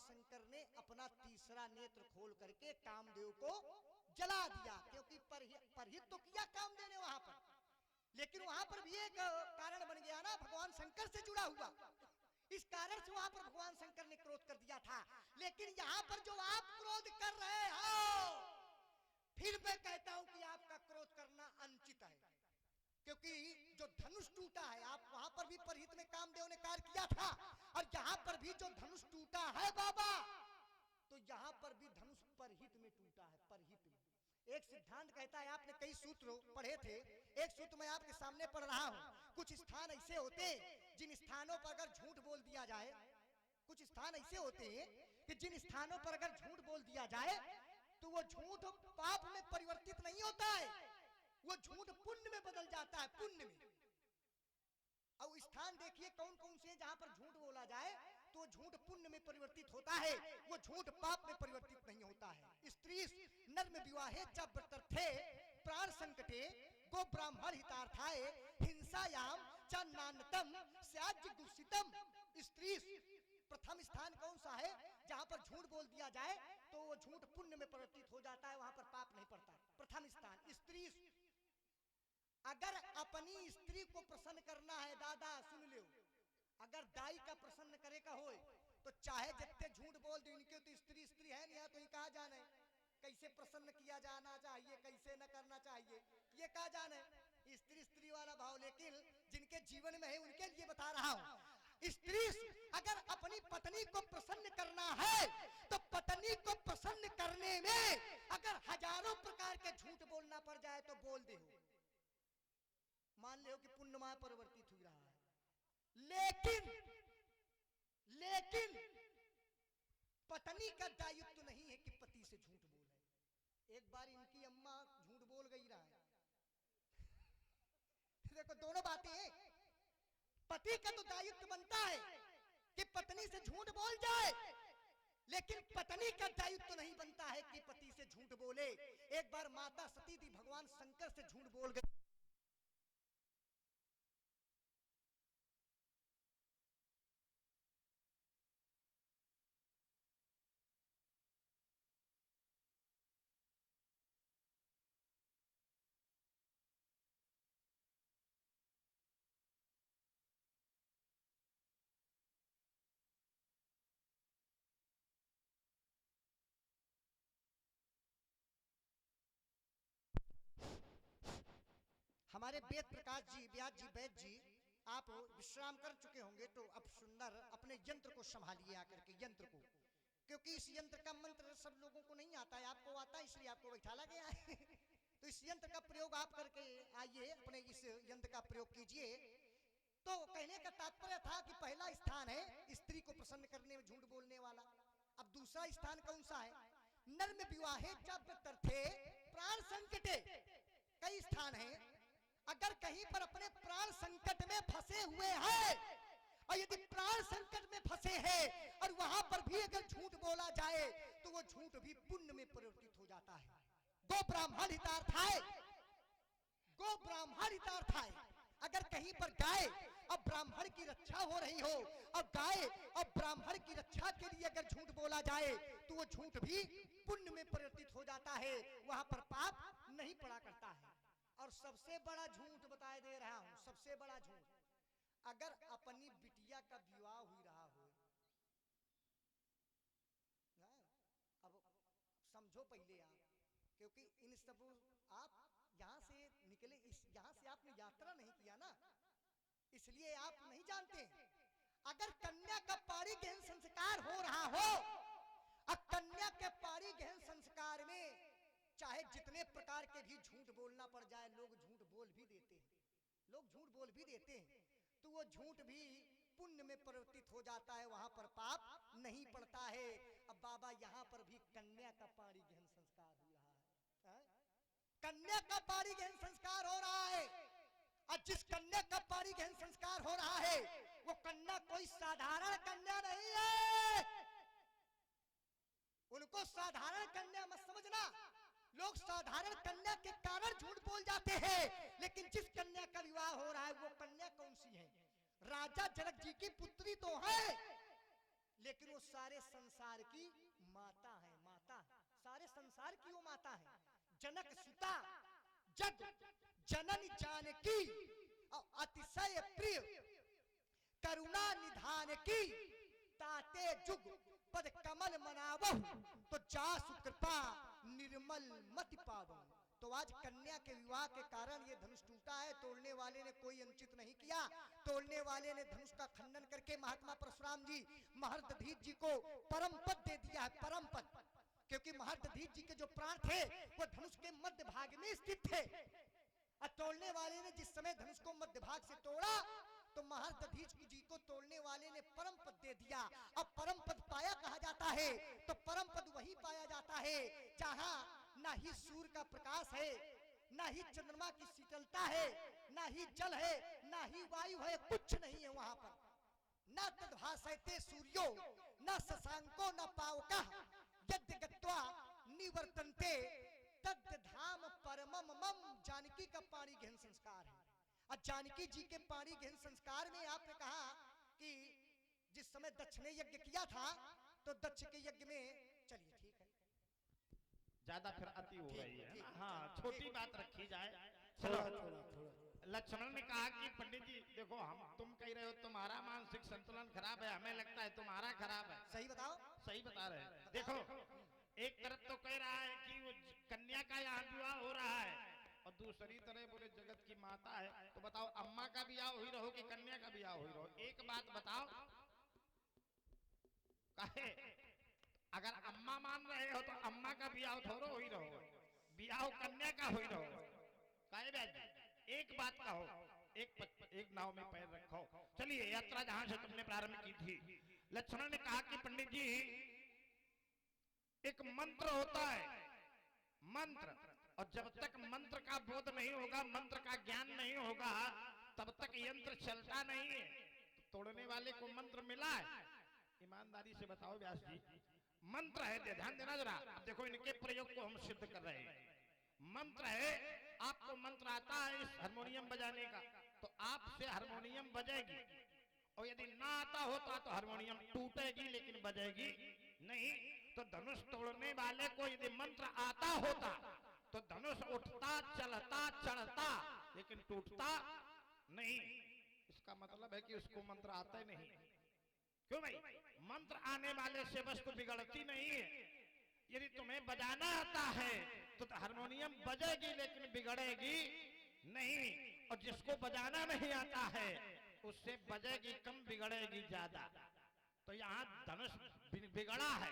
शंकर ने अपना तीसरा नेत्र खोल करके कामदेव को जला दिया, क्योंकि परहित तो किया कामदेव ने वहां पर, लेकिन वहां पर भी एक कारण बन गया ना, भगवान शंकर से जुड़ा हुआ, इस कारण से वहां पर भगवान शंकर ने क्रोध कर दिया था। लेकिन यहां पर जो आप क्रोध कर रहे हो, फिर मैं कहता हूं कि आपका क्रोध करना अनुचित है, क्योंकि जो धनुष टूटा है, आप वहां पर भी परहित में कामदेव ने कार्य किया था, और यहां पर भी जो धनुष टूटा है बाबा, तो यहां पर भी धनुष परहित में टूटा है, परहित में। एक सिद्धांत कहता है, आपने कई सूत्र पढ़े थे, एक सूत्र मैं आपके सामने पढ़ रहा हूं। कुछ स्थान ऐसे होते हैं जिन स्थानों पर अगर झूठ बोल दिया जाए, कुछ स्थान ऐसे होते हैं कि जिन स्थानों पर अगर झूठ बोल दिया जाए तो वो झूठ पाप में परिवर्तित नहीं होता है, वो झूठ पुण्य में बदल जाता है, पुण्य में। अब स्थान देखिए कौन कौन से जहां पर झूठ बोला जाए तो झूठ पुण्य में परिवर्तित होता है, वो झूठ पाप में परिवर्तित नहीं होता है। स्त्री नर्म विवाहे च व्रतर्थे प्राण संकटे गो ब्राह्मण हितार्थाय हिंसायाम च नान्यतम स्याज्य गुस्सितम। स्त्री प्रथम स्थान कौन सा है जहां पर झूठ बोल दिया जाए तो वो झूठ पुण्य में परिवर्तित हो जाता है, वहां पर पाप नहीं पड़ता। प्रथम स्थान स्त्री। अगर अपनी स्त्री को प्रसन्न करना है, दादा सुन लो, अगर दाई का प्रसन्न करे का हो तो चाहे जितने झूठ बोल दो, इनके तो स्त्री स्त्री है नहीं, तो ये कहा जाने कैसे प्रसन्न किया जाना चाहिए, कैसे न करना चाहिए, ये कहा जाने स्त्री स्त्री वाला भाव। लेकिन जिनके जीवन में है उनके लिए बता रहा हूं, स्त्री अगर अपनी पत्नी को प्रसन्न करना है तो पत्नी को प्रसन्न करने में अगर हजारों प्रकार के झूठ बोलना पड़ जाए तो बोल दे, मान ले कि पुण्यमय परिवर्तित हो रहा है। लेकिन पत्नी का दायित्व नहीं है कि पति से झूठ बोले। एक बार इनकी अम्मा झूठ बोल गई रहा है। देखो दोनों बातें हैं, पति का तो दायित्व बनता है कि पत्नी से झूठ बोल जाए, लेकिन पत्नी का दायित्व नहीं बनता है कि पति से झूठ बोले। एक बार माता सती थी, भगवान शंकर से झूठ बोल गई। हमारे वेद प्रकाश जी, व्यास जी, वैद्य जी, आप विश्राम कर चुके होंगे, तो अब सुंदर अपने यंत्र को संभालिए आकर के, यंत्र को, क्योंकि इस यंत्र का मंत्र सब लोगों को नहीं आता है, आपको आता है इसलिए आपको बैठाला गया है। तो इस यंत्र का प्रयोग आप करके आइए, अपने इस यंत्र का प्रयोग कीजिए। तो कहने का तात्पर्य था कि पहला स्थान है स्त्री को प्रसन्न करने में झूठ बोलने वाला। अब दूसरा स्थान कौन सा है? नर्म विवाहे च व्रतर्थे प्राण संकटे। कई स्थान है, अगर कहीं पर अपने प्राण संकट में फंसे हुए हैं, और यदि प्राण संकट में फंसे हैं और वहां पर भी अगर झूठ बोला जाए तो वो झूठ भी पुण्य में परिवर्तित हो जाता है। गो ब्राह्मण हितार्थाय, गो ब्राह्मण हितार्थाय। अगर कहीं पर गाय और ब्राह्मण की रक्षा हो रही हो, और गाय और ब्राह्मण की रक्षा के लिए अगर झूठ बोला जाए तो वो झूठ भी पुण्य में परिवर्तित हो जाता है, वहां पर पाप नहीं पड़ा करता है। और सबसे बड़ा झूठ बताए दे रहा हूं, सबसे बड़ा झूठ, अगर अपनी बिटिया का विवाह हुई रहा हो, अब समझो पहले आप, क्योंकि इन सब आप यहां से निकले, इस यहां से आपने यात्रा नहीं किया ना, इसलिए आप नहीं जानते। अगर कन्या का पारी गहन संस्कार हो रहा हो, और कन्या के पारी गहन संस्कार में चाहे जितने प्रकार के भी झूठ बोलना पड़ जाए, लोग झूठ बोल भी देते हैं, लोग झूठ बोल भी देते हैं, तो वो झूठ भी पुण्य में परिवर्तित हो जाता है, वहां पर पाप नहीं पड़ता है। अब बाबा यहाँ पर भी कन्या का पारी गहन संस्कार हो रहा है, कन्या का पारी गहन संस्कार हो रहा है। और जिस कन्या का पारी गहन संस्कार हो रहा है वो कन्या कोई साधारण कन्या नहीं है, उनको साधारण कन्या मत समझना। लोग साधारण कन्या के कारण झूठ बोल जाते हैं, लेकिन जिस कन्या का विवाह हो रहा है वो कन्या कौन सी है? राजा जनक जी की पुत्री तो है, लेकिन वो सारे संसार की माता है, माता सारे संसार की वो माता है। जनक सुता जग जननी जानकी और अतिशय प्रिय करुणा निधान की ताते जुग पद कमल मनावहु तो जासु कृपा निर्मल मति पावहु। तो आज कन्या के विवाह के कारण ये धनुष टूटा है। तोड़ने वाले ने कोई अनुचित नहीं किया, तोड़ने वाले ने धनुष का खंडन करके महात्मा परशुराम जी महर्दधीज जी को परम पद दे दिया है, परम पद। क्योंकि महर्दधीज जी के जो प्राण थे वो धनुष के मध्य भाग में स्थित थे। और तोड़ने वाले ने जिस समय धनुष को मध्य भाग से तोड़ा तो महर्दधीज जी को तोड़ने वाले ने परम पद दे दिया। अब परम पद पाया कहा जाता है, तो परम पद वही पाया जाता है जहां ना ही सूर्य का प्रकाश है, ना ही चंद्रमा की शीतलता है, ना ही जल है, ना ही वायु है, कुछ नहीं है वहां पर। न तद्भासयते सूर्यो न शशांको न पावका यद्य गत्वा निवर्तन्ते तद धाम परमम मम। जानकी का पाणी गहन संस्कार है। और जानकी जी के पाणी गहन संस्कार में आपने कहा कि जिस समय दक्ष ने यज्ञ किया था तो दक्ष के यज्ञ में, चलिए ठीक है, ज्यादा फिर अति हो रही है ना। हाँ, छोटी बात रखी जाए। थोड़ा चलो, थोड़ा थोड़ा लक्ष्मण ने कहा कि पंडित जी देखो, हम तुम कह रहे हो तुम्हारा मानसिक संतुलन खराब है, हमें लगता है तुम्हारा खराब है। सही बताओ। सही बता रहे हैं। देखो, एक तरफ तो कह रहा है कि वो कन्या का यहाँ विवाह हो रहा है और दूसरी तरफ बोले जगत की माता है। तो बताओ, अम्मा का ब्याह हुई रहो कि कन्या का ब्याह हुई रहो? एक बात बताओ, काहे अगर अम्मा मान रहे हो तो अम्मा का ब्याह थोड़ो हुई रहो, ब्याह कन्या का हुई रहो। काहे बैठ, एक बात कहो, एक नाव में पैर रखो। चलिए, यात्रा जहां से तुमने प्रारंभ की थी, लक्ष्मण ने कहा कि पंडित जी एक मंत्र होता है, मंत्र, और जब तक मंत्र का बोध नहीं होगा, मंत्र का ज्ञान नहीं होगा, तब तक यंत्र चलता नहीं है। तो तोड़ने वाले को मंत्र मिला है? ईमानदारी से बताओ व्यास जी, मंत्र है, ध्यान देना जरा। देखो, इनके प्रयोग को हम सिद्ध कर रहे हैं। मंत्र है, आपको मंत्र आता है इस हारमोनियम बजाने का, तो आपसे हारमोनियम बजेगी, और यदि ना आता होता तो हारमोनियम टूटेगी लेकिन बजेगी नहीं। तो धनुष तोड़ने वाले को यदि मंत्र आता होता तो धनुष उठता, चलता, चढ़ता, लेकिन टूटता नहीं। इसका मतलब है कि उसको मंत्र आता ही नहीं। क्यों भाई? मंत्र आने वाले से वस्तु बिगड़ती नहीं है। यदि तुम्हें बजाना आता है तो हारमोनियम बजेगी लेकिन बिगड़ेगी नहीं, और जिसको बजाना नहीं आता है उससे बजेगी कम, बिगड़ेगी ज्यादा। तो यहाँ धनुष बिगड़ा है,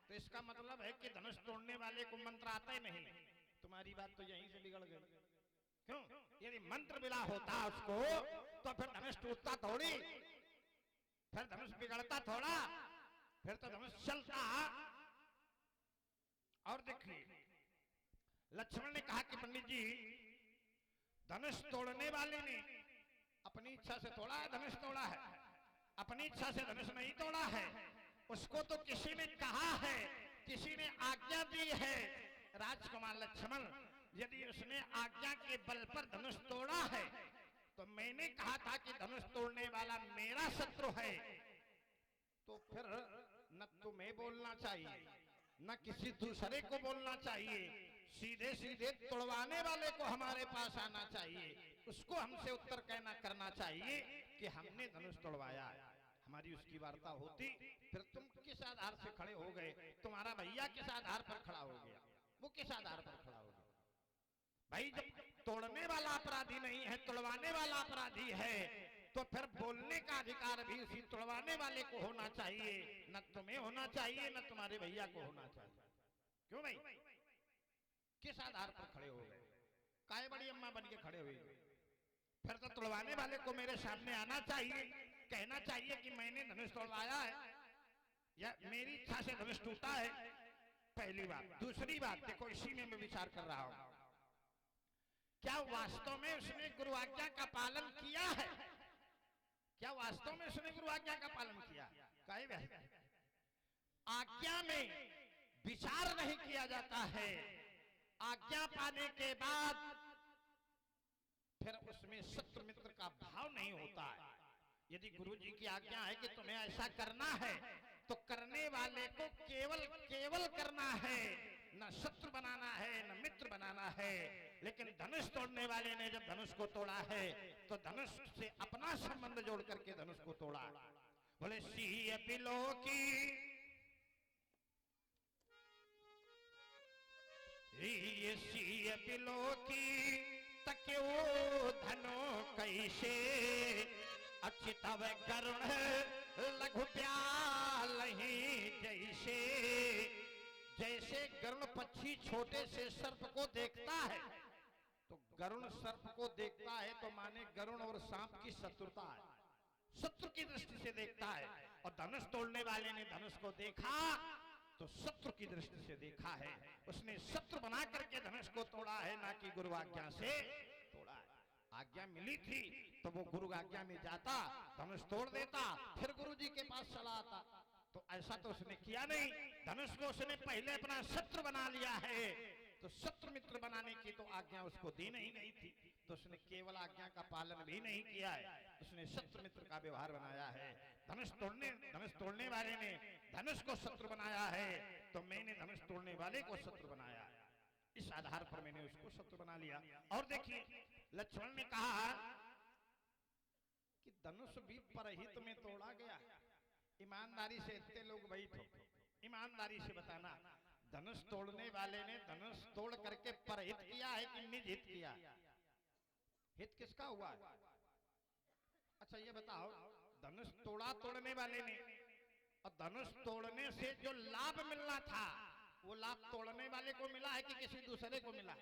तो इसका मतलब है कि धनुष तोड़ने वाले को मंत्र आता ही नहीं। तुम्हारी बात तो यहीं से बिगड़ गई। क्यों? यदि मंत्र मिला होता उसको तो फिर धनुष टूटता थोड़ी, फिर धनुष बिगड़ता थोड़ा, फिर तो धनुष चलता। और देखिए, लक्ष्मण ने कहा कि पंडित जी धनुष तोड़ने वाले ने अपनी इच्छा से तोड़ा है, धनुष तोड़ा है, अपनी इच्छा से धनुष नहीं तोड़ा है। उसको तो किसी ने कहा है, किसी ने आज्ञा दी है। राजकुमार लक्ष्मण, यदि उसने आज्ञा के बल पर धनुष तोड़ा है तो मैंने कहा था कि धनुष तोड़ने वाला मेरा शत्रु है, तो फिर न तुम्हें बोलना चाहिए न किसी दूसरे को बोलना चाहिए, सीधे सीधे तोड़वाने वाले को हमारे पास आना चाहिए, उसको हमसे उत्तर कहना करना चाहिए कि हमने धनुष तोड़वाया। हमारी उसकी वार्ता होती, फिर तुम किस आधार से खड़े हो गए? तुम्हारा भैया किस आधार पर खड़ा हो गया? वो किस आधार पर खड़ा हो गया? भाई, जब तोड़ने वाला अपराधी नहीं है, तोड़वाने वाला अपराधी है, तो फिर बोलने का अधिकार भी उसी तोड़वाने वाले को होना चाहिए, न तुम्हें होना चाहिए न तुम्हारे भैया को होना चाहिए। क्यों भाई? किस आधार पर खड़े हो गए? काय बड़ी अम्मा बन के खड़े हुए? फिर तो तोड़वाने वाले को मेरे सामने आना चाहिए, कहना चाहिए कि मैंने धनुष तोड़वाया है या मेरी इच्छा से धनुष टूटा है। पहली बात। दूसरी बात, देखो इसी में मैं विचार कर रहा हूं, क्या वास्तव में उसने गुरु आज्ञा का पालन किया है? क्या वास्तव में उसने गुरु आज्ञा का पालन किया? काहे भाई, आज्ञा में विचार नहीं किया जाता है, आज्ञा पाने के बाद फिर उसमें शत्रु मित्र का भाव नहीं होता है। यदि गुरु जी की आज्ञा है कि तुम्हें ऐसा करना है तो करने वाले को केवल केवल करना है, न शत्रु बनाना है न मित्र बनाना है। लेकिन धनुष तोड़ने वाले ने जब धनुष को तोड़ा है तो धनुष से अपना संबंध जोड़ करके धनुष को तोड़ा। बोले सिंह बिलो की ये सिंह बिलो की तक्यो धनो कैसे अचितव गरुण लघु प्याल जैसे। जैसे गरुण पक्षी छोटे से सर्प को देखता है, तो गरुण सर्प को देखता है तो माने गरुण और सांप की शत्रुता है, शत्रु की दृष्टि से देखता है। और धनुष तोड़ने वाले ने धनुष को देखा तो शत्रु की दृष्टि से देखा है, उसने शत्रु बना करके धनुष को तोड़ा है, ना कि गुरु आज्ञा से तोड़ा है। आज्ञा मिली थी तो वो गुरु आज्ञा में जाता, धनुष तोड़ देता, फिर गुरु जी के पास चला आता। तो ऐसा तो उसने किया नहीं, धनुष को उसने पहले अपना शत्रु बना लिया है। तो शत्रु मित्र बनाने की तो आज्ञा उसको दी नहीं गई थी, तो उसने केवल आज्ञा का पालन भी नहीं किया है, उसने शत्रु मित्र का व्यवहार बनाया है। धनुष तोड़ने वाले ने धनुष को शत्रु बनाया है, तो मैंने धनुष तोड़ने वाले को शत्रु बनाया है। इस आधार पर मैंने उसको शत्रु बना लिया। और देखिए लक्ष्मण ने कहा कि धनुष भी परहित में तोड़ा गया। ईमानदारी से इतने लोग बैठो, ईमानदारी से बताना, धनुष तोड़ने वाले ने धनुष तोड़ करके परहित किया है कि निज हित किया? हित किसका हुआ है? अच्छा ये बताओ, धनुष तोड़ने वाले ने, और धनुष तोड़ने से जो लाभ मिलना था वो लाभ तोड़ने वाले को मिला है कि किसी दूसरे को मिला?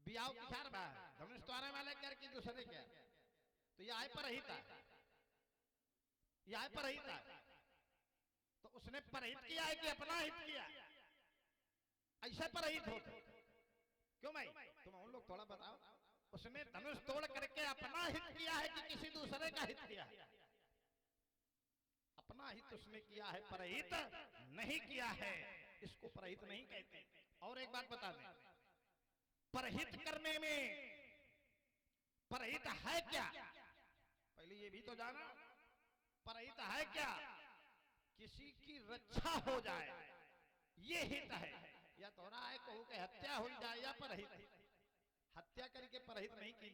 बियाह की ख्याल बा धनुष तोड़ने वाले कर कि दूसरे क्या? तो यह परहित है, यह परहित है। तो उसने परहित किया है कि अपना हित किया? ऐसा परहित होता क्यों भाई? तुम उन लोग थोड़ा बताओ, उसने धनुष तोड़ करके अपना हित किया है कि किसी दूसरे का हित किया है? अपना हित उसने किया है, परहित नहीं किया है, इसको परहित नहीं कहते। और एक बात बता दें, परहित करने में परहित है क्या? पहले ये भी तो जाना, परहित है क्या? किसी की रक्षा हो जाए, ये हित है। या थोड़ा है कहूं कि हत्या हो जाए या परहित? हत्या करके परहित नहीं की